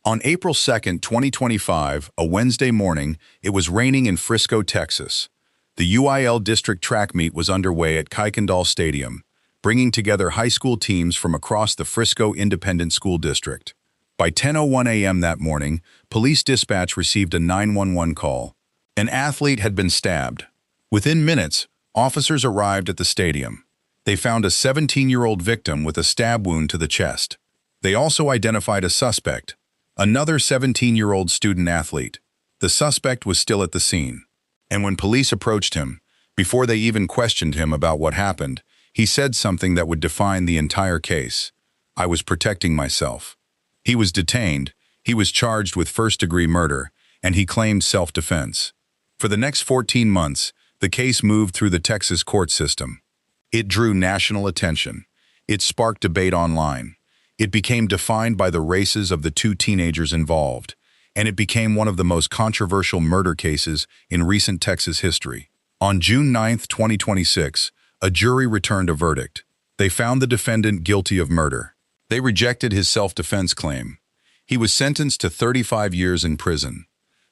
On April 2, 2025, a Wednesday morning, it was raining in Frisco, Texas. The UIL district track meet was underway at Kuykendall Stadium, bringing together high school teams from across the Frisco Independent School District. By 10:01 a.m. that morning, police dispatch received a 911 call. An athlete had been stabbed. Within minutes, officers arrived at the stadium. They found a 17-year-old victim with a stab wound to the chest. They also identified a suspect, another 17-year-old student athlete. The suspect was still at the scene. And when police approached him, before they even questioned him about what happened, he said something that would define the entire case. "I was protecting myself." He was detained, he was charged with first-degree murder, and he claimed self-defense. For the next 14 months, the case moved through the Texas court system. It drew national attention. It sparked debate online. It became defined by the races of the two teenagers involved, and it became one of the most controversial murder cases in recent Texas history. On June 9, 2026, a jury returned a verdict. They found the defendant guilty of murder. They rejected his self-defense claim. He was sentenced to 35 years in prison.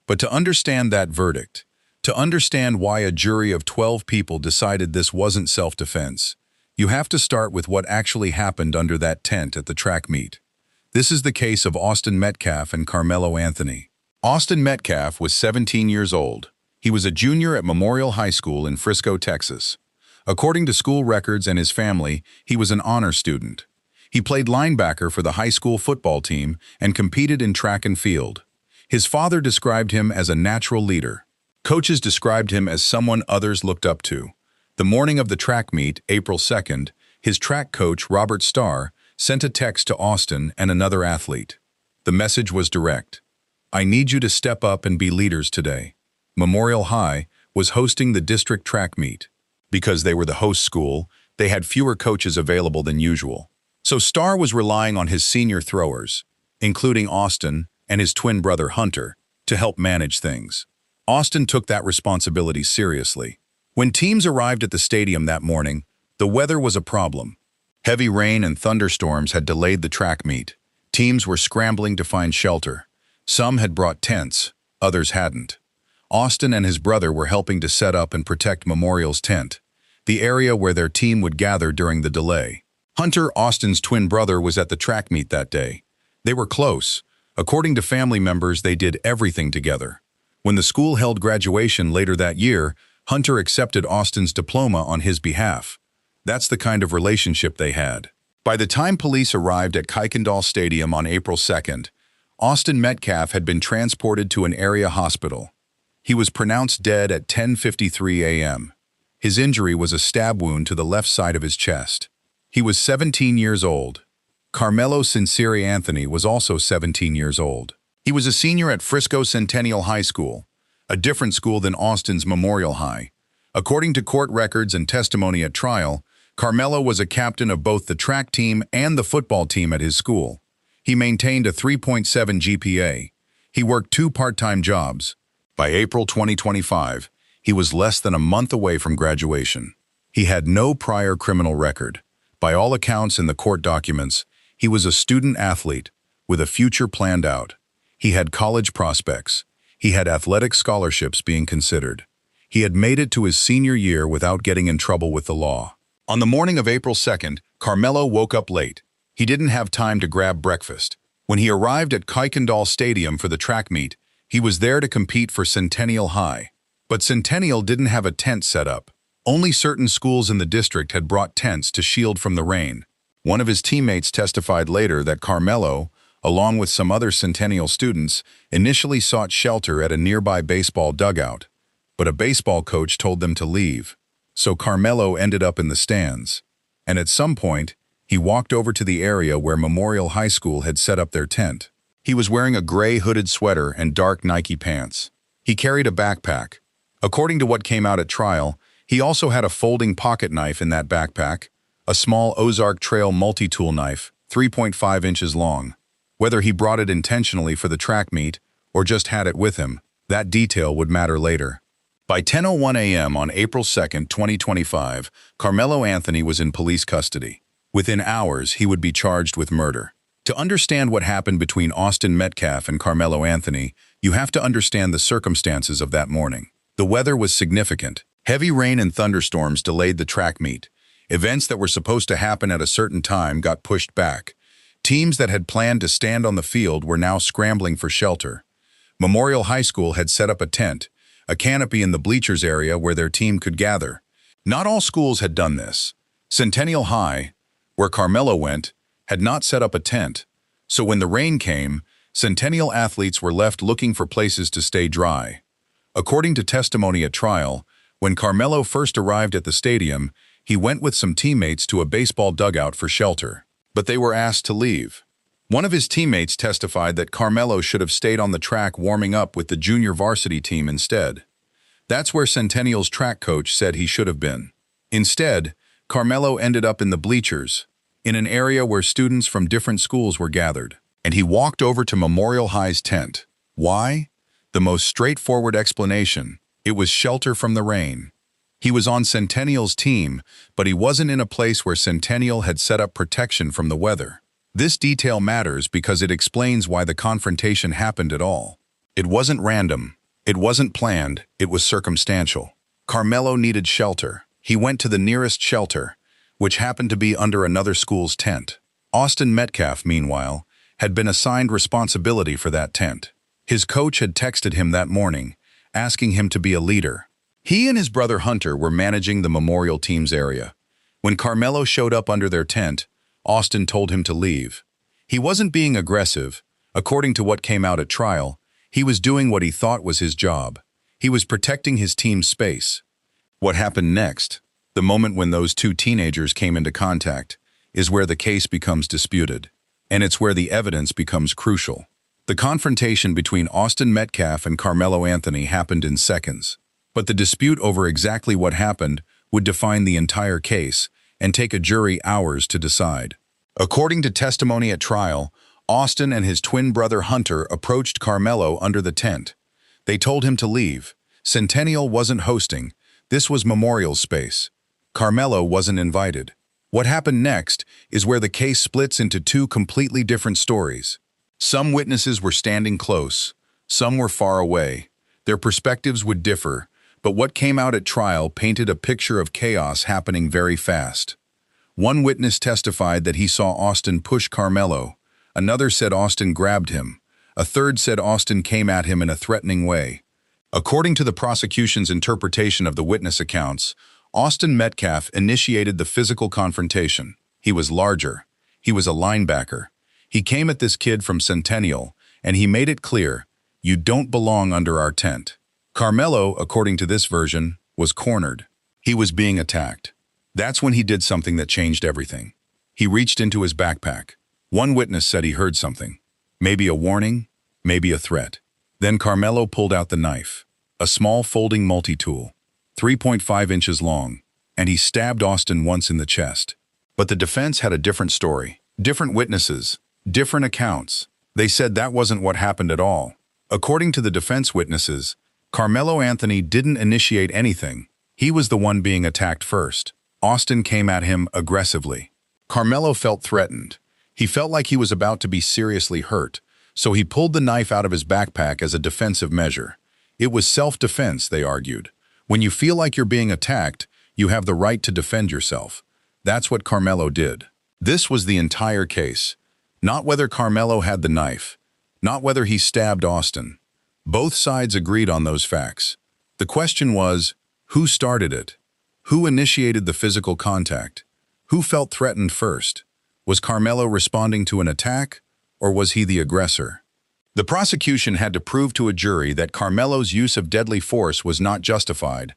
But to understand that verdict, to understand why a jury of 12 people decided this wasn't self-defense, you have to start with what actually happened under that tent at the track meet. This is the case of Austin Metcalf and Carmelo Anthony. Austin Metcalf was 17 years old. He was a junior at Memorial High School in Frisco, Texas. According to school records and his family, he was an honor student. He played linebacker for the high school football team and competed in track and field. His father described him as a natural leader. Coaches described him as someone others looked up to. The morning of the track meet, April 2nd, his track coach, Robert Starr, sent a text to Austin and another athlete. The message was direct. "I need you to step up and be leaders today." Memorial High was hosting the district track meet. Because they were the host school, they had fewer coaches available than usual. So Starr was relying on his senior throwers, including Austin and his twin brother Hunter, to help manage things. Austin took that responsibility seriously. When teams arrived at the stadium that morning, the weather was a problem. Heavy rain and thunderstorms had delayed the track meet. Teams were scrambling to find shelter. Some had brought tents, others hadn't. Austin and his brother were helping to set up and protect Memorial's tent, the area where their team would gather during the delay. Hunter, Austin's twin brother, was at the track meet that day. They were close. According to family members, they did everything together. When the school held graduation later that year, Hunter accepted Austin's diploma on his behalf. That's the kind of relationship they had. By the time police arrived at Kuykendall Stadium on April 2nd, Austin Metcalf had been transported to an area hospital. He was pronounced dead at 10:53 a.m. His injury was a stab wound to the left side of his chest. He was 17 years old. Carmelo Anthony was also 17 years old. He was a senior at Frisco Centennial High School, a different school than Austin's Memorial High. According to court records and testimony at trial, Karmelo was a captain of both the track team and the football team at his school. He maintained a 3.7 GPA. He worked 2 part-time jobs. By April 2025, he was less than a month away from graduation. He had no prior criminal record. By all accounts in the court documents, he was a student athlete with a future planned out. He had college prospects. He had athletic scholarships being considered. He had made it to his senior year without getting in trouble with the law. On the morning of April 2nd, Karmelo woke up late. He didn't have time to grab breakfast. When he arrived at Kuykendall Stadium for the track meet, he was there to compete for Centennial High. But Centennial didn't have a tent set up. Only certain schools in the district had brought tents to shield from the rain. One of his teammates testified later that Karmelo, along with some other Centennial students, initially sought shelter at a nearby baseball dugout, but a baseball coach told them to leave. So Karmelo ended up in the stands. And at some point, he walked over to the area where Memorial High School had set up their tent. He was wearing a gray hooded sweater and dark Nike pants. He carried a backpack. According to what came out at trial, he also had a folding pocket knife in that backpack, a small Ozark Trail multi-tool knife, 3.5 inches long. Whether he brought it intentionally for the track meet or just had it with him, that detail would matter later. By 10:01 a.m. on April 2nd, 2025, Carmelo Anthony was in police custody. Within hours, he would be charged with murder. To understand what happened between Austin Metcalf and Carmelo Anthony, you have to understand the circumstances of that morning. The weather was significant. Heavy rain and thunderstorms delayed the track meet. Events that were supposed to happen at a certain time got pushed back. Teams that had planned to stand on the field were now scrambling for shelter. Memorial High School had set up a tent, a canopy in the bleachers area where their team could gather. Not all schools had done this. Centennial High, where Karmelo went, had not set up a tent, so when the rain came, Centennial athletes were left looking for places to stay dry. According to testimony at trial, when Karmelo first arrived at the stadium, he went with some teammates to a baseball dugout for shelter, but they were asked to leave. One of his teammates testified that Karmelo should have stayed on the track warming up with the junior varsity team instead. That's where Centennial's track coach said he should have been. Instead, Karmelo ended up in the bleachers, in an area where students from different schools were gathered, and he walked over to Memorial High's tent. Why? The most straightforward explanation: it was shelter from the rain. He was on Centennial's team, but he wasn't in a place where Centennial had set up protection from the weather. This detail matters because it explains why the confrontation happened at all. It wasn't random. It wasn't planned. It was circumstantial. Karmelo needed shelter. He went to the nearest shelter, which happened to be under another school's tent. Austin Metcalf, meanwhile, had been assigned responsibility for that tent. His coach had texted him that morning, asking him to be a leader. He and his brother Hunter were managing the Memorial team's area. When Karmelo showed up under their tent, Austin told him to leave. He wasn't being aggressive. According to what came out at trial, he was doing what he thought was his job. He was protecting his team's space. What happened next, the moment when those two teenagers came into contact, is where the case becomes disputed, and it's where the evidence becomes crucial. The confrontation between Austin Metcalf and Carmelo Anthony happened in seconds, but the dispute over exactly what happened would define the entire case and take a jury hours to decide. According to testimony at trial, Austin and his twin brother Hunter approached Karmelo under the tent. They told him to leave. Centennial wasn't hosting. This was Memorial's space. Karmelo wasn't invited. What happened next is where the case splits into two completely different stories. Some witnesses were standing close. Some were far away. Their perspectives would differ, but what came out at trial painted a picture of chaos happening very fast. One witness testified that he saw Austin push Karmelo. Another said Austin grabbed him. A third said Austin came at him in a threatening way. According to the prosecution's interpretation of the witness accounts, Austin Metcalf initiated the physical confrontation. He was larger. He was a linebacker. He came at this kid from Centennial, and he made it clear, "You don't belong under our tent." Karmelo, according to this version, was cornered. He was being attacked. That's when he did something that changed everything. He reached into his backpack. One witness said he heard something. Maybe a warning, maybe a threat. Then Karmelo pulled out the knife, a small folding multi-tool, 3.5 inches long, and he stabbed Austin once in the chest. But the defense had a different story, different witnesses, different accounts. They said that wasn't what happened at all. According to the defense witnesses, Carmelo Anthony didn't initiate anything. He was the one being attacked first. Austin came at him aggressively. Karmelo felt threatened. He felt like he was about to be seriously hurt, so he pulled the knife out of his backpack as a defensive measure. It was self-defense, they argued. When you feel like you're being attacked, you have the right to defend yourself. That's what Karmelo did. This was the entire case. Not whether Karmelo had the knife, not whether he stabbed Austin. Both sides agreed on those facts. The question was, who started it? Who initiated the physical contact? Who felt threatened first? Was Karmelo responding to an attack, or was he the aggressor? The prosecution had to prove to a jury that Karmelo's use of deadly force was not justified.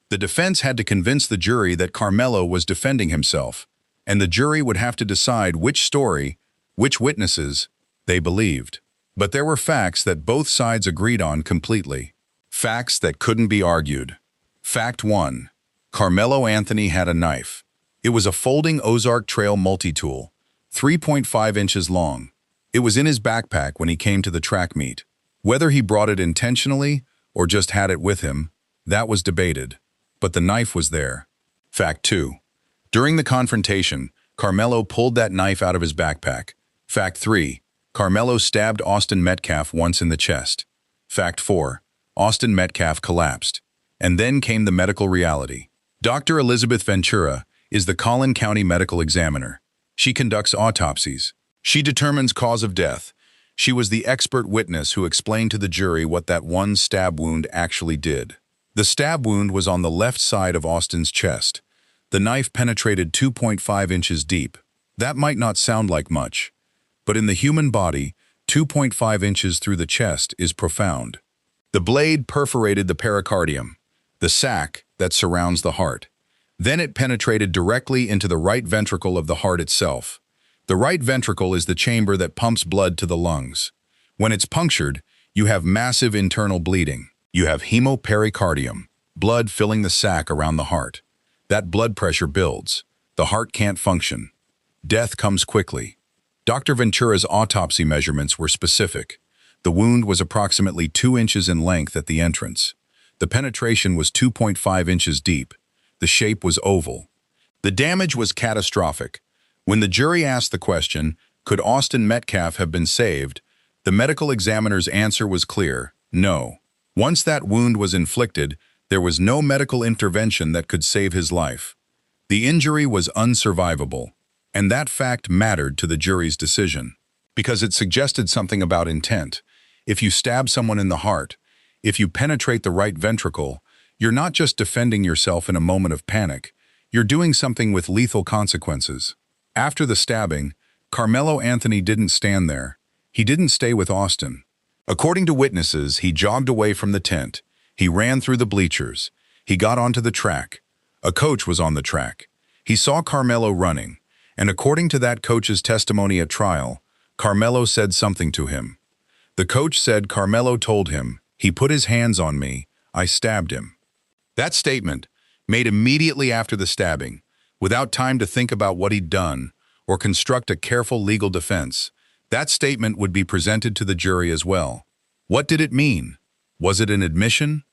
The defense had to convince the jury that Karmelo was defending himself, and the jury would have to decide which story, which witnesses, they believed. But there were facts that both sides agreed on completely. Facts that couldn't be argued. Fact 1. Carmelo Anthony had a knife. It was a folding Ozark Trail multi-tool, 3.5 inches long. It was in his backpack when he came to the track meet. Whether he brought it intentionally or just had it with him, that was debated. But the knife was there. Fact 2. During the confrontation, Karmelo pulled that knife out of his backpack. Fact 3. Carmelo stabbed Austin Metcalf once in the chest. Fact 4. Austin Metcalf collapsed. And then came the medical reality. Dr. Elizabeth Ventura is the Collin County medical examiner. She conducts autopsies. She determines cause of death. She was the expert witness who explained to the jury what that one stab wound actually did. The stab wound was on the left side of Austin's chest. The knife penetrated 2.5 inches deep. That might not sound like much, but in the human body, 2.5 inches through the chest is profound. The blade perforated the pericardium, the sac that surrounds the heart. Then it penetrated directly into the right ventricle of the heart itself. The right ventricle is the chamber that pumps blood to the lungs. When it's punctured, you have massive internal bleeding. You have hemopericardium, blood filling the sac around the heart. That blood pressure builds. The heart can't function. Death comes quickly. Dr. Ventura's autopsy measurements were specific. The wound was approximately 2 inches in length at the entrance. The penetration was 2.5 inches deep. The shape was oval. The damage was catastrophic. When the jury asked the question, could Austin Metcalf have been saved, the medical examiner's answer was clear: no. Once that wound was inflicted, there was no medical intervention that could save his life. The injury was unsurvivable, and that fact mattered to the jury's decision, because it suggested something about intent. If you stab someone in the heart, if you penetrate the right ventricle, you're not just defending yourself in a moment of panic, you're doing something with lethal consequences. After the stabbing, Carmelo Anthony didn't stand there. He didn't stay with Austin. According to witnesses, he jogged away from the tent. He ran through the bleachers. He got onto the track. A coach was on the track. He saw Karmelo running, and according to that coach's testimony at trial, Karmelo said something to him. The coach said Karmelo told him, "He put his hands on me, I stabbed him." That statement, made immediately after the stabbing, without time to think about what he'd done or construct a careful legal defense, that statement would be presented to the jury as well. What did it mean? Was it an admission?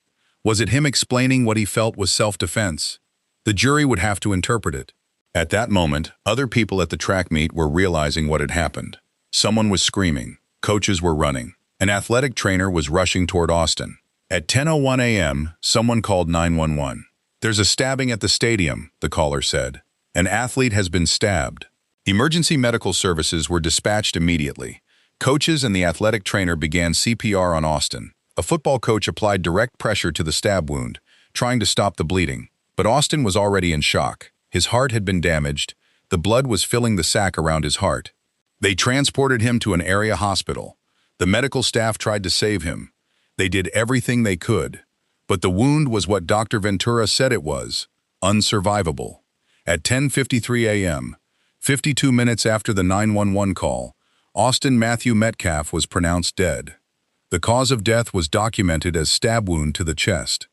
Was it him explaining what he felt was self-defense? The jury would have to interpret it. At that moment, other people at the track meet were realizing what had happened. Someone was screaming. Coaches were running. An athletic trainer was rushing toward Austin. At 10:01 a.m., someone called 911. "There's a stabbing at the stadium," the caller said. "An athlete has been stabbed." Emergency medical services were dispatched immediately. Coaches and the athletic trainer began CPR on Austin. A football coach applied direct pressure to the stab wound, trying to stop the bleeding. But Austin was already in shock. His heart had been damaged. The blood was filling the sac around his heart. They transported him to an area hospital. The medical staff tried to save him. They did everything they could. But the wound was what Dr. Ventura said it was: unsurvivable. At 10:53 a.m., 52 minutes after the 911 call, Austin Matthew Metcalf was pronounced dead. The cause of death was documented as stab wound to the chest.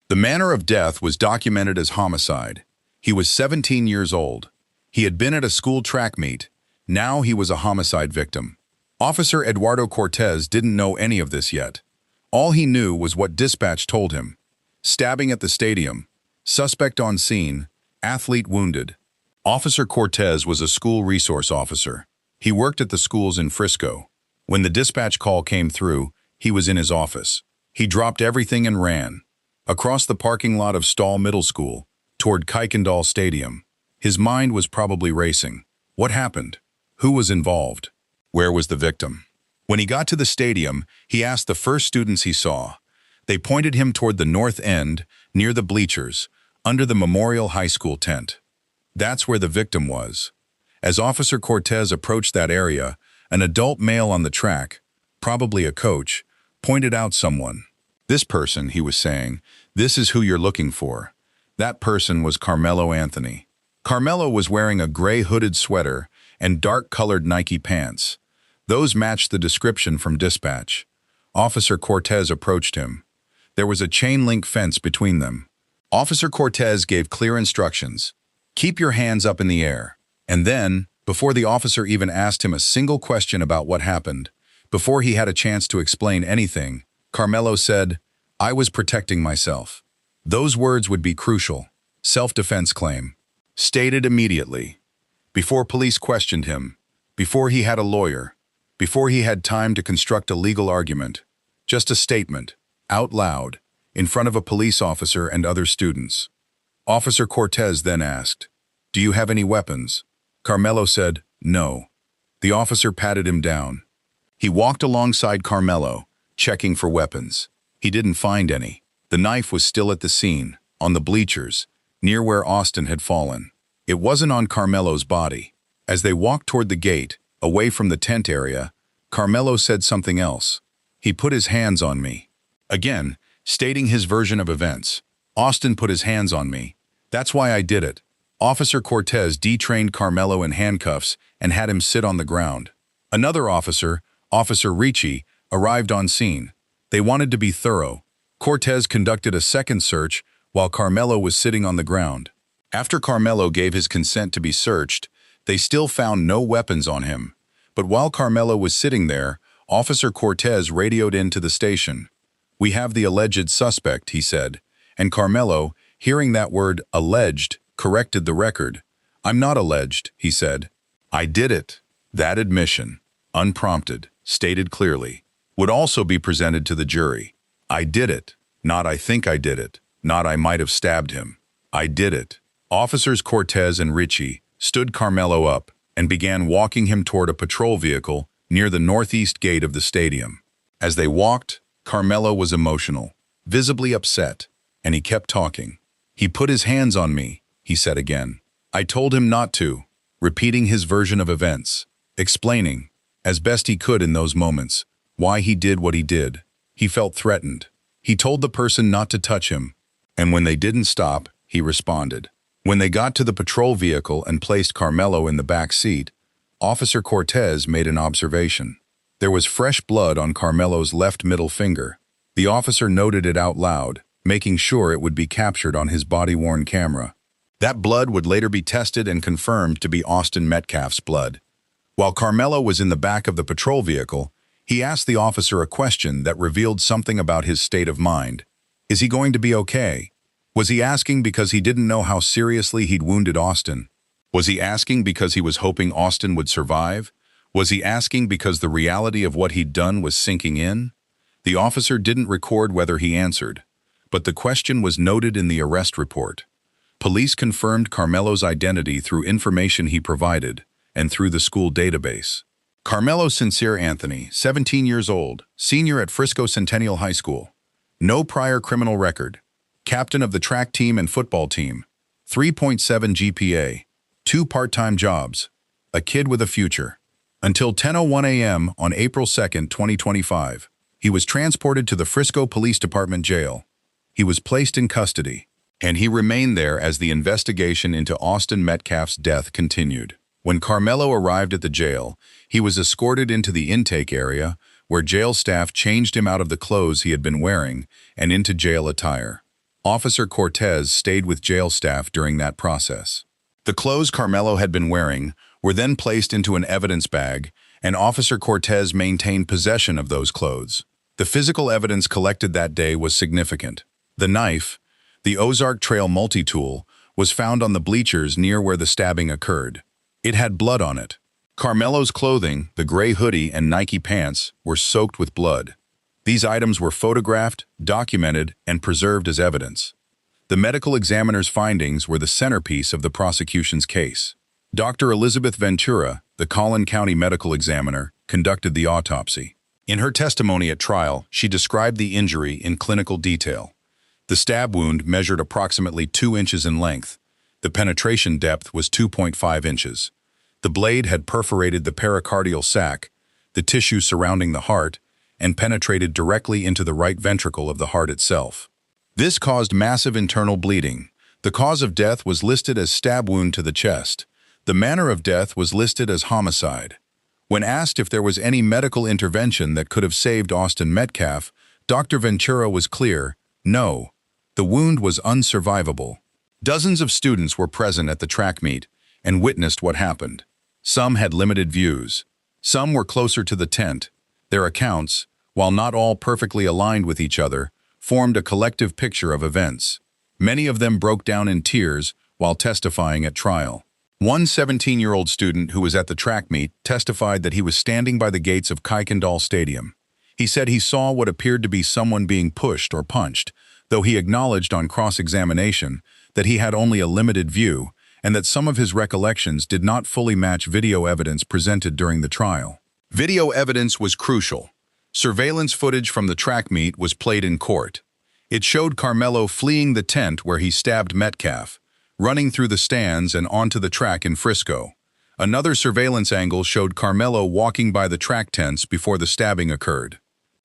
The manner of death was documented as homicide. He was 17 years old. He had been at a school track meet. Now he was a homicide victim. Officer Eduardo Cortez didn't know any of this yet. All he knew was what dispatch told him. Stabbing at the stadium. Suspect on scene. Athlete wounded. Officer Cortez was a school resource officer. He worked at the schools in Frisco. When the dispatch call came through, he was in his office. He dropped everything and ran. Across the parking lot of Stall Middle School, toward Kuykendall Stadium. His mind was probably racing. What happened? Who was involved? Where was the victim? When he got to the stadium, he asked the first students he saw. They pointed him toward the north end, near the bleachers, under the Memorial High School tent. That's where the victim was. As Officer Cortez approached that area, an adult male on the track, probably a coach, pointed out someone. "This person," he was saying, "this is who you're looking for." That person was Carmelo Anthony. Karmelo was wearing a gray hooded sweater and dark-colored Nike pants. Those matched the description from dispatch. Officer Cortez approached him. There was a chain-link fence between them. Officer Cortez gave clear instructions. "Keep your hands up in the air." And then, before the officer even asked him a single question about what happened, before he had a chance to explain anything, Karmelo said, "I was protecting myself." Those words would be crucial. Self-defense claim. Stated immediately. Before police questioned him, Before he had a lawyer, before he had time to construct a legal argument, just a statement, out loud, in front of a police officer and other students. Officer Cortez then asked, "Do you have any weapons?" Karmelo said, "No." The officer patted him down. He walked alongside Karmelo, checking for weapons. He didn't find any. The knife was still at the scene, on the bleachers, near where Austin had fallen. It wasn't on Karmelo's body. As they walked toward the gate, away from the tent area, Karmelo said something else. "He put his hands on me." Again, stating his version of events. "Austin put his hands on me. That's why I did it." Officer Cortez detrained Karmelo in handcuffs and had him sit on the ground. Another officer, Officer Ricci, arrived on scene. They wanted to be thorough. Cortez conducted a second search while Karmelo was sitting on the ground. After Karmelo gave his consent to be searched, they still found no weapons on him. But while Karmelo was sitting there, Officer Cortez radioed into the station. "We have the alleged suspect," he said, and Karmelo, hearing that word alleged, corrected the record. "I'm not alleged," he said. "I did it." That admission, unprompted, stated clearly, would also be presented to the jury. "I did it," not "I think I did it," not "I might have stabbed him." "I did it." Officers Cortez and Ricci stood Karmelo up and began walking him toward a patrol vehicle near the northeast gate of the stadium. As they walked, Karmelo was emotional, visibly upset, and he kept talking. "He put his hands on me," he said again. "I told him not to," repeating his version of events, explaining, as best he could in those moments, why he did what he did. He felt threatened. He told the person not to touch him, and when they didn't stop, he responded. When they got to the patrol vehicle and placed Karmelo in the back seat, Officer Cortez made an observation. There was fresh blood on Karmelo's left middle finger. The officer noted it out loud, making sure it would be captured on his body-worn camera. That blood would later be tested and confirmed to be Austin Metcalf's blood. While Karmelo was in the back of the patrol vehicle, he asked the officer a question that revealed something about his state of mind. Is he going to be okay? Was he asking because he didn't know how seriously he'd wounded Austin? Was he asking because he was hoping Austin would survive? Was he asking because the reality of what he'd done was sinking in? The officer didn't record whether he answered, but the question was noted in the arrest report. Police confirmed Karmelo's identity through information he provided and through the school database. Carmelo Sincere Anthony, 17 years old, senior at Frisco Centennial High School. No prior criminal record. Captain of the track team and football team. 3.7 GPA. 2 part-time jobs. A kid with a future. Until 10:01 a.m. on April 2, 2025, he was transported to the Frisco Police Department jail. He was placed in custody, and he remained there as the investigation into Austin Metcalf's death continued. When Karmelo arrived at the jail, he was escorted into the intake area, where jail staff changed him out of the clothes he had been wearing and into jail attire. Officer Cortez stayed with jail staff during that process. The clothes Karmelo had been wearing were then placed into an evidence bag, and Officer Cortez maintained possession of those clothes. The physical evidence collected that day was significant. The knife, the Ozark Trail multi-tool, was found on the bleachers near where the stabbing occurred. It had blood on it. Karmelo's clothing, the gray hoodie and Nike pants, were soaked with blood. These items were photographed, documented, and preserved as evidence. The medical examiner's findings were the centerpiece of the prosecution's case. Dr. Elizabeth Ventura, the Collin County medical examiner, conducted the autopsy. In her testimony at trial, she described the injury in clinical detail. The stab wound measured approximately 2 inches in length. The penetration depth was 2.5 inches. The blade had perforated the pericardial sac, the tissue surrounding the heart, and penetrated directly into the right ventricle of the heart itself. This caused massive internal bleeding. The cause of death was listed as stab wound to the chest. The manner of death was listed as homicide. When asked if there was any medical intervention that could have saved Austin Metcalf, Dr. Ventura was clear: no, the wound was unsurvivable. Dozens of students were present at the track meet and witnessed what happened. Some had limited views. Some were closer to the tent. Their accounts, while not all perfectly aligned with each other, formed a collective picture of events. Many of them broke down in tears while testifying at trial. One 17-year-old student who was at the track meet testified that he was standing by the gates of Kuykendall Stadium. He said he saw what appeared to be someone being pushed or punched, though he acknowledged on cross-examination that he had only a limited view and that some of his recollections did not fully match video evidence presented during the trial. Video evidence was crucial. Surveillance footage from the track meet was played in court. It showed Karmelo fleeing the tent where he stabbed Metcalf, running through the stands and onto the track in Frisco. Another surveillance angle showed Karmelo walking by the track tents before the stabbing occurred.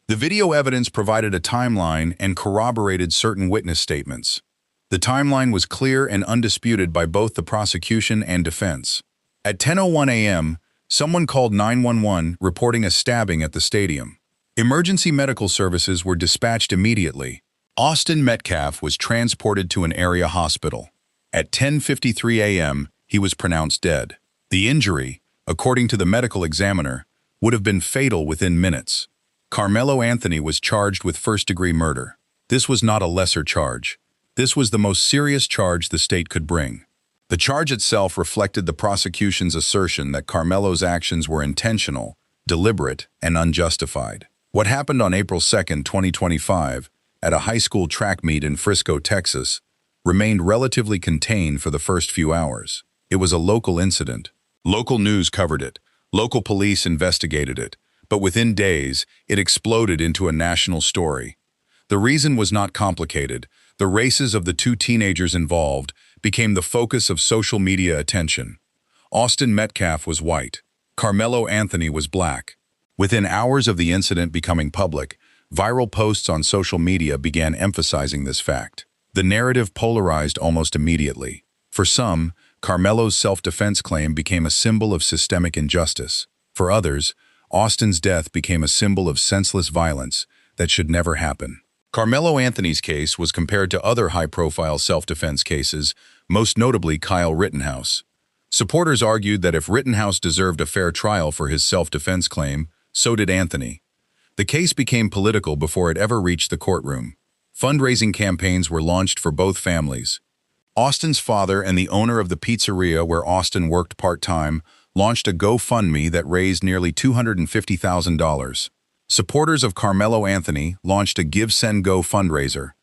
The video evidence provided a timeline and corroborated certain witness statements. The timeline was clear and undisputed by both the prosecution and defense. At 10:01 a.m., someone called 911 reporting a stabbing at the stadium. Emergency medical services were dispatched immediately. Austin Metcalf was transported to an area hospital. At 10:53 a.m., he was pronounced dead. The injury, according to the medical examiner, would have been fatal within minutes. Carmelo Anthony was charged with first-degree murder. This was not a lesser charge. This was the most serious charge the state could bring. The charge itself reflected the prosecution's assertion that Karmelo's actions were intentional, deliberate, and unjustified. What happened on April 2, 2025, at a high school track meet in Frisco, Texas, remained relatively contained for the first few hours. It was a local incident. Local news covered it. Local police investigated it. But within days, it exploded into a national story. The reason was not complicated. The races of the two teenagers involved became the focus of social media attention. Austin Metcalf was white. Carmelo Anthony was black. Within hours of the incident becoming public, viral posts on social media began emphasizing this fact. The narrative polarized almost immediately. For some, Karmelo's self-defense claim became a symbol of systemic injustice. For others, Austin's death became a symbol of senseless violence that should never happen. Carmelo Anthony's case was compared to other high-profile self-defense cases, most notably Kyle Rittenhouse. Supporters argued that if Rittenhouse deserved a fair trial for his self-defense claim, so did Anthony. The case became political before it ever reached the courtroom. Fundraising campaigns were launched for both families. Austin's father and the owner of the pizzeria where Austin worked part-time launched a GoFundMe that raised nearly $250,000. Supporters of Carmelo Anthony launched a Give Send Go fundraiser.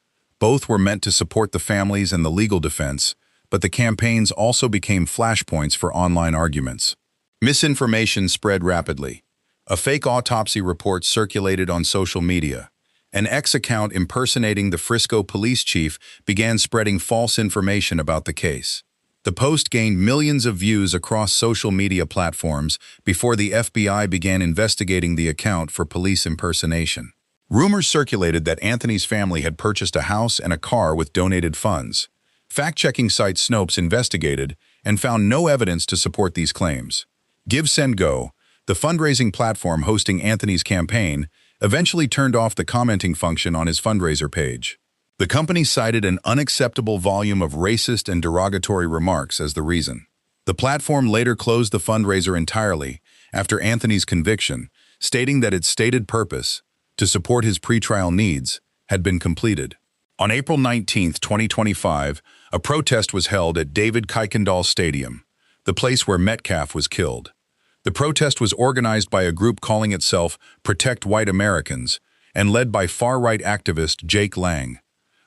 Both were meant to support the families and the legal defense, but the campaigns also became flashpoints for online arguments. Misinformation spread rapidly. A fake autopsy report circulated on social media. An X account impersonating the Frisco police chief began spreading false information about the case. The post gained millions of views across social media platforms before the FBI began investigating the account for police impersonation. Rumors circulated that Anthony's family had purchased a house and a car with donated funds. Fact-checking site Snopes investigated and found no evidence to support these claims. Give Send Go, the fundraising platform hosting Anthony's campaign, eventually turned off the commenting function on his fundraiser page. The company cited an unacceptable volume of racist and derogatory remarks as the reason. The platform later closed the fundraiser entirely after Anthony's conviction, stating that its stated purpose, to support his pretrial needs, had been completed. On April 19, 2025, a protest was held at David Kuykendall Stadium, the place where Metcalf was killed. The protest was organized by a group calling itself Protect White Americans and led by far-right activist Jake Lang.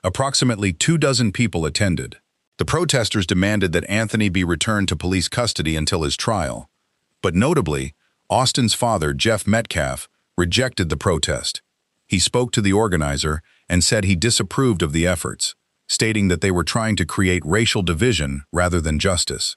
Approximately 24 people attended. The protesters demanded that Anthony be returned to police custody until his trial. But notably, Austin's father, Jeff Metcalf, rejected the protest. He spoke to the organizer and said he disapproved of the efforts, stating that they were trying to create racial division rather than justice.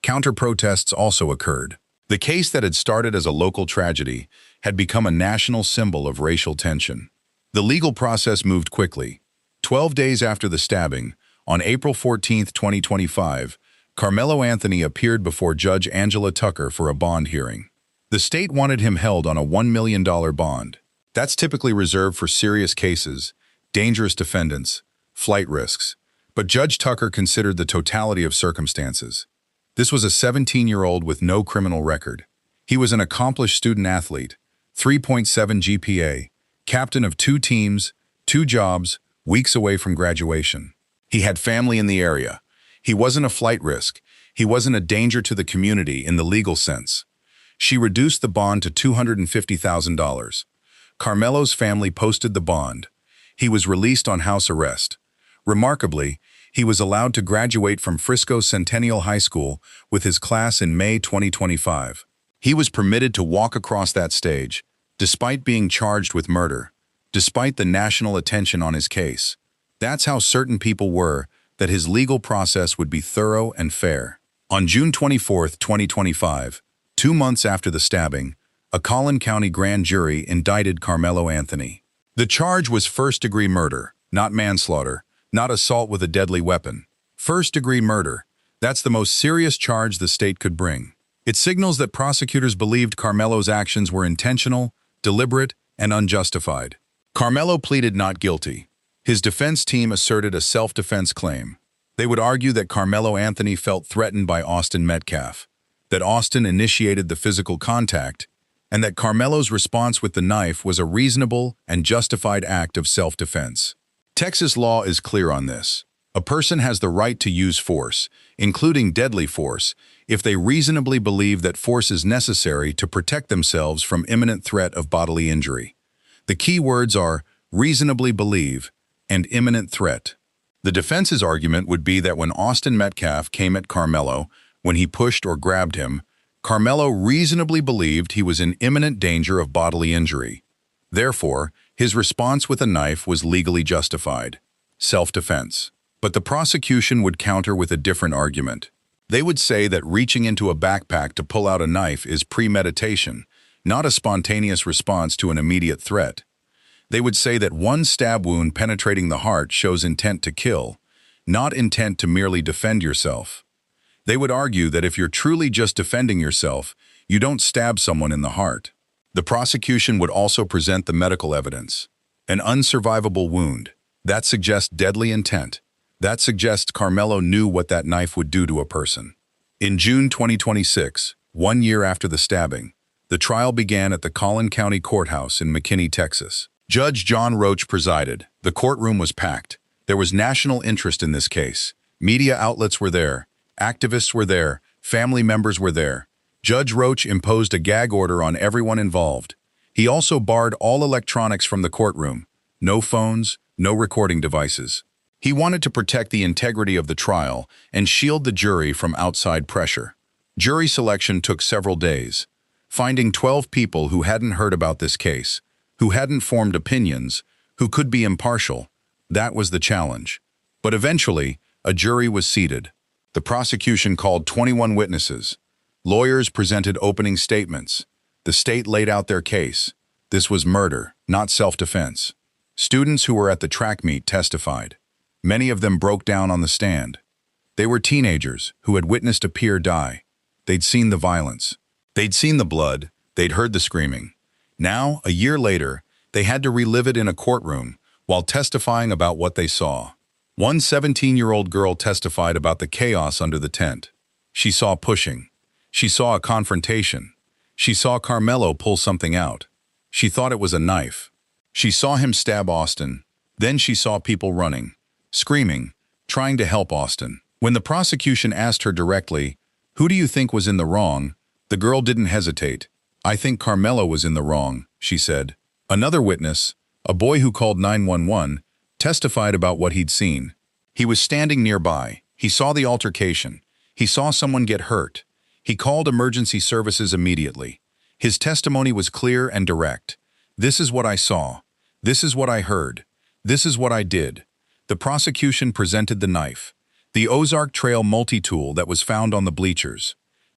Counter-protests also occurred. The case that had started as a local tragedy had become a national symbol of racial tension. The legal process moved quickly. 12 days after the stabbing, on April 14, 2025, Carmelo Anthony appeared before Judge Angela Tucker for a bond hearing. The state wanted him held on a $1 million bond. That's typically reserved for serious cases, dangerous defendants, flight risks. But Judge Tucker considered the totality of circumstances. This was a 17-year-old with no criminal record. He was an accomplished student-athlete, 3.7 GPA, captain of 2 teams, 2 jobs, weeks away from graduation. He had family in the area. He wasn't a flight risk. He wasn't a danger to the community in the legal sense. She reduced the bond to $250,000. Karmelo's family posted the bond. He was released on house arrest. Remarkably, he was allowed to graduate from Frisco Centennial High School with his class in May 2025. He was permitted to walk across that stage, despite being charged with murder, despite the national attention on his case. That's how certain people were that his legal process would be thorough and fair. On June 24, 2025, 2 months after the stabbing, a Collin County grand jury indicted Carmelo Anthony. The charge was first-degree murder, not manslaughter, not assault with a deadly weapon. First-degree murder. That's the most serious charge the state could bring. It signals that prosecutors believed Carmelo's actions were intentional, deliberate, and unjustified. Carmelo pleaded not guilty. His defense team asserted a self-defense claim. They would argue that Carmelo Anthony felt threatened by Austin Metcalf, that Austin initiated the physical contact, and that Carmelo's response with the knife was a reasonable and justified act of self-defense. Texas law is clear on this. A person has the right to use force, including deadly force, if they reasonably believe that force is necessary to protect themselves from imminent threat of bodily injury. The key words are reasonably believe and imminent threat. The defense's argument would be that when Austin Metcalf came at Carmelo, when he pushed or grabbed him, Carmelo reasonably believed he was in imminent danger of bodily injury. Therefore, his response with a knife was legally justified. Self-defense. But the prosecution would counter with a different argument. They would say that reaching into a backpack to pull out a knife is premeditation, not a spontaneous response to an immediate threat. They would say that one stab wound penetrating the heart shows intent to kill, not intent to merely defend yourself. They would argue that if you're truly just defending yourself, you don't stab someone in the heart. The prosecution would also present the medical evidence. An unsurvivable wound. That suggests deadly intent. That suggests Carmelo knew what that knife would do to a person. In June 2026, 1 year after the stabbing, the trial began at the Collin County Courthouse in McKinney, Texas. Judge John Roach presided. The courtroom was packed. There was national interest in this case. Media outlets were there. Activists were there. Family members were there. Judge Roach imposed a gag order on everyone involved. He also barred all electronics from the courtroom. No phones, no recording devices. He wanted to protect the integrity of the trial and shield the jury from outside pressure. Jury selection took several days. Finding 12 people who hadn't heard about this case, who hadn't formed opinions, who could be impartial, that was the challenge. But eventually, a jury was seated. The prosecution called 21 witnesses. Lawyers presented opening statements. The state laid out their case. This was murder, not self-defense. Students who were at the track meet testified. Many of them broke down on the stand. They were teenagers who had witnessed a peer die. They'd seen the violence. They'd seen the blood. They'd heard the screaming. Now, a year later, they had to relive it in a courtroom while testifying about what they saw. One 17-year-old girl testified about the chaos under the tent. She saw pushing. She saw a confrontation. She saw Karmelo pull something out. She thought it was a knife. She saw him stab Austin. Then she saw people running, screaming, trying to help Austin. When the prosecution asked her directly, "Who do you think was in the wrong?" the girl didn't hesitate. "I think Carmelo was in the wrong," she said. Another witness, a boy who called 911, testified about what he'd seen. He was standing nearby. He saw the altercation. He saw someone get hurt. He called emergency services immediately. His testimony was clear and direct. "This is what I saw. This is what I heard. This is what I did." The prosecution presented the knife, the Ozark Trail multi-tool that was found on the bleachers.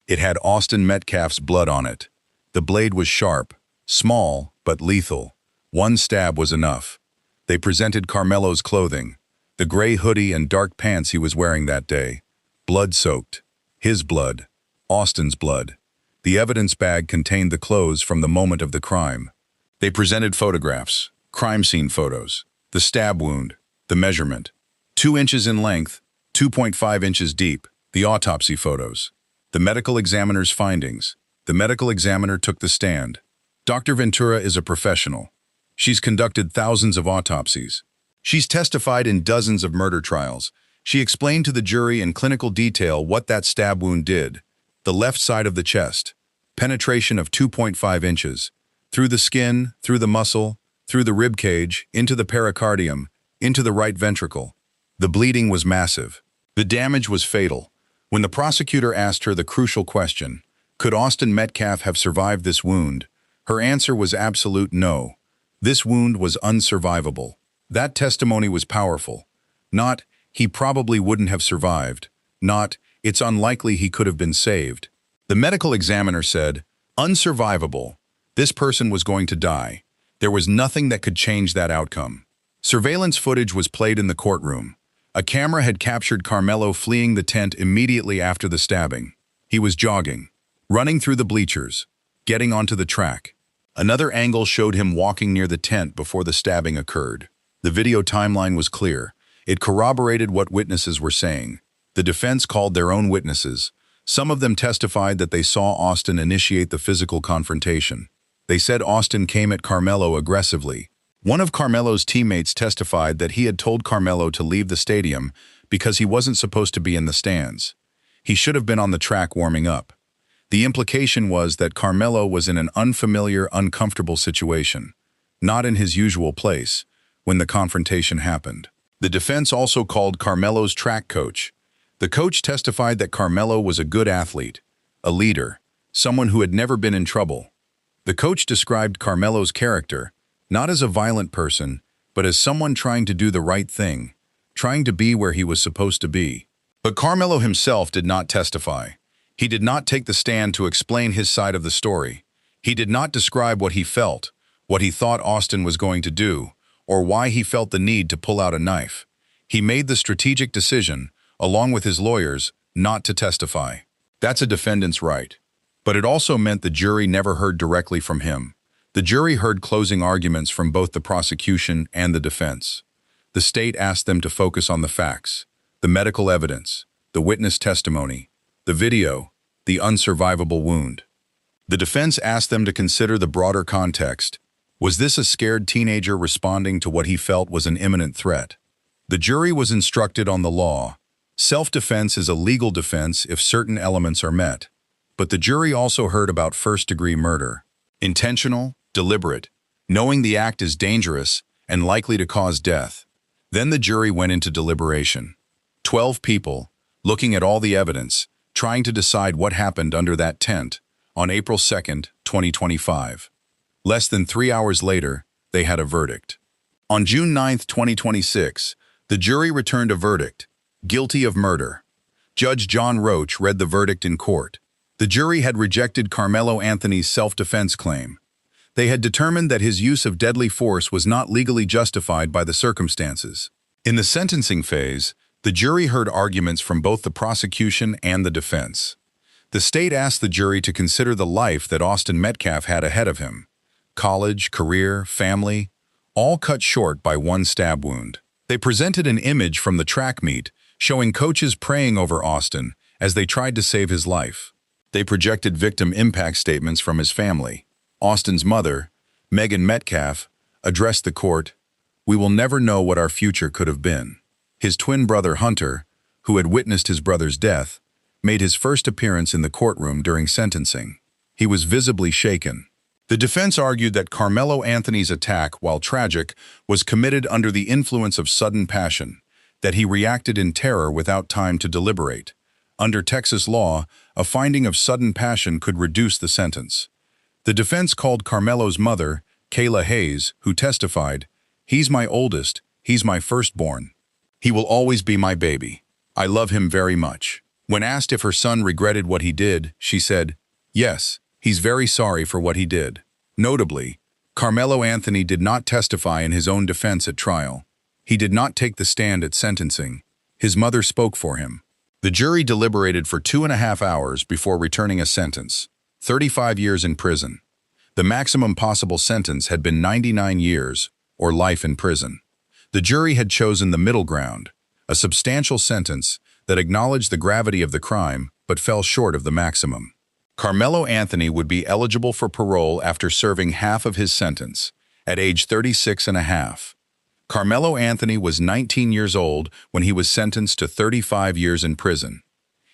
It had Austin Metcalf's blood on it. The blade was sharp, small, but lethal. One stab was enough. They presented Carmelo's clothing, the gray hoodie and dark pants he was wearing that day. Blood-soaked. His blood. Austin's blood. The evidence bag contained the clothes from the moment of the crime. They presented photographs, crime scene photos, the stab wound, the measurement. 2 inches in length, 2.5 inches deep, the autopsy photos. The medical examiner's findings. The medical examiner took the stand. Dr. Ventura is a professional. She's conducted thousands of autopsies. She's testified in dozens of murder trials, She explained to the jury in clinical detail what that stab wound did. The left side of the chest, penetration of 2.5 inches, through the skin, through the muscle, through the rib cage, into the pericardium, into the right ventricle. The bleeding was massive. The damage was fatal. When the prosecutor asked her the crucial question, could Austin Metcalf have survived this wound, her answer was absolute no. This wound was unsurvivable. That testimony was powerful. Not, he probably wouldn't have survived. Not, it's unlikely he could have been saved. The medical examiner said, unsurvivable. This person was going to die. There was nothing that could change that outcome. Surveillance footage was played in the courtroom. A camera had captured Karmelo fleeing the tent immediately after the stabbing. He was jogging, running through the bleachers, getting onto the track. Another angle showed him walking near the tent before the stabbing occurred. The video timeline was clear. It corroborated what witnesses were saying. The defense called their own witnesses. Some of them testified that they saw Austin initiate the physical confrontation. They said Austin came at Karmelo aggressively. One of Karmelo's teammates testified that he had told Karmelo to leave the stadium because he wasn't supposed to be in the stands. He should have been on the track warming up. The implication was that Karmelo was in an unfamiliar, uncomfortable situation, not in his usual place, when the confrontation happened. The defense also called Karmelo's track coach. The coach testified that Karmelo was a good athlete, a leader, someone who had never been in trouble. The coach described Karmelo's character, not as a violent person, but as someone trying to do the right thing, trying to be where he was supposed to be. But Karmelo himself did not testify. He did not take the stand to explain his side of the story. He did not describe what he felt, what he thought Austin was going to do, or why he felt the need to pull out a knife. He made the strategic decision, along with his lawyers, not to testify. That's a defendant's right. But it also meant the jury never heard directly from him. The jury heard closing arguments from both the prosecution and the defense. The state asked them to focus on the facts, the medical evidence, the witness testimony, the video, the unsurvivable wound. The defense asked them to consider the broader context. Was this a scared teenager responding to what he felt was an imminent threat? The jury was instructed on the law. Self-defense is a legal defense if certain elements are met. But the jury also heard about first-degree murder. Intentional, deliberate, knowing the act is dangerous and likely to cause death. Then the jury went into deliberation. 12 people, looking at all the evidence, trying to decide what happened under that tent on April 2nd, 2025. Less than 3 hours later, they had a verdict. On June 9th, 2026, the jury returned a verdict, guilty of murder. Judge John Roach read the verdict in court. The jury had rejected Carmelo Anthony's self-defense claim. They had determined that his use of deadly force was not legally justified by the circumstances. In the sentencing phase, the jury heard arguments from both the prosecution and the defense. The state asked the jury to consider the life that Austin Metcalf had ahead of him. College, career, family, all cut short by one stab wound. They presented an image from the track meet showing coaches praying over Austin as they tried to save his life. They projected victim impact statements from his family. Austin's mother, Megan Metcalf, addressed the court, "We will never know what our future could have been." His twin brother Hunter, who had witnessed his brother's death, made his first appearance in the courtroom during sentencing. He was visibly shaken. The defense argued that Carmelo Anthony's attack, while tragic, was committed under the influence of sudden passion, that he reacted in terror without time to deliberate. Under Texas law, a finding of sudden passion could reduce the sentence. The defense called Carmelo's mother, Kayla Hayes, who testified, "He's my oldest, he's my firstborn. He will always be my baby. I love him very much." When asked if her son regretted what he did, she said, "Yes, he's very sorry for what he did." Notably, Carmelo Anthony did not testify in his own defense at trial. He did not take the stand at sentencing. His mother spoke for him. The jury deliberated for 2.5 hours before returning a sentence, 35 years in prison. The maximum possible sentence had been 99 years, or life in prison. The jury had chosen the middle ground, a substantial sentence that acknowledged the gravity of the crime but fell short of the maximum. Carmelo Anthony would be eligible for parole after serving half of his sentence, at age 36 and a half. Carmelo Anthony was 19 years old when he was sentenced to 35 years in prison.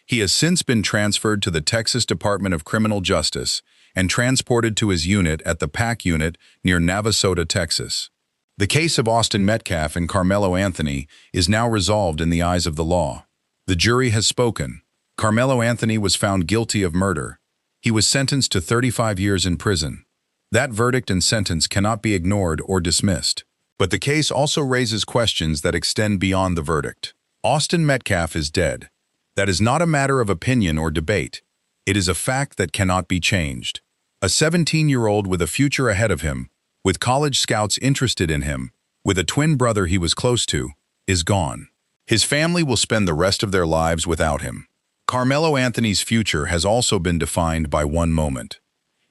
He has since been transferred to the Texas Department of Criminal Justice and transported to his unit at the PAC unit near Navasota, Texas. The case of Austin Metcalf and Carmelo Anthony is now resolved in the eyes of the law. The jury has spoken. Carmelo Anthony was found guilty of murder. He was sentenced to 35 years in prison. That verdict and sentence cannot be ignored or dismissed. But the case also raises questions that extend beyond the verdict. Austin Metcalf is dead. That is not a matter of opinion or debate. It is a fact that cannot be changed. A 17-year-old with a future ahead of him, with college scouts interested in him, with a twin brother he was close to, is gone. His family will spend the rest of their lives without him. Carmelo Anthony's future has also been defined by one moment.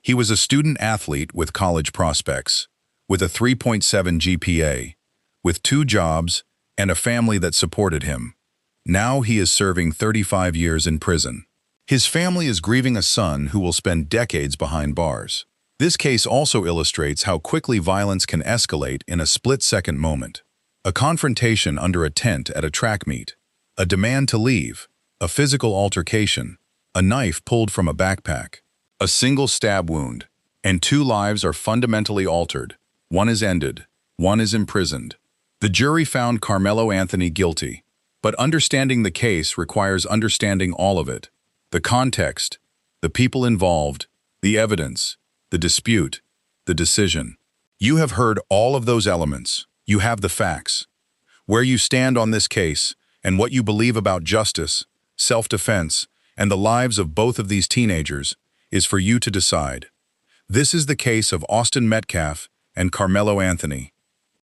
He was a student athlete with college prospects, with a 3.7 GPA, with 2 jobs, and a family that supported him. Now he is serving 35 years in prison. His family is grieving a son who will spend decades behind bars. This case also illustrates how quickly violence can escalate in a split-second moment. A confrontation under a tent at a track meet, a demand to leave, a physical altercation, a knife pulled from a backpack, a single stab wound, and 2 lives are fundamentally altered. One is ended, one is imprisoned. The jury found Carmelo Anthony guilty, but understanding the case requires understanding all of it. The context, the people involved, the evidence, the dispute, the decision. You have heard all of those elements. You have the facts. Where you stand on this case, and what you believe about justice, self-defense, and the lives of both of these teenagers, is for you to decide. This is the case of Austin Metcalf and Carmelo Anthony.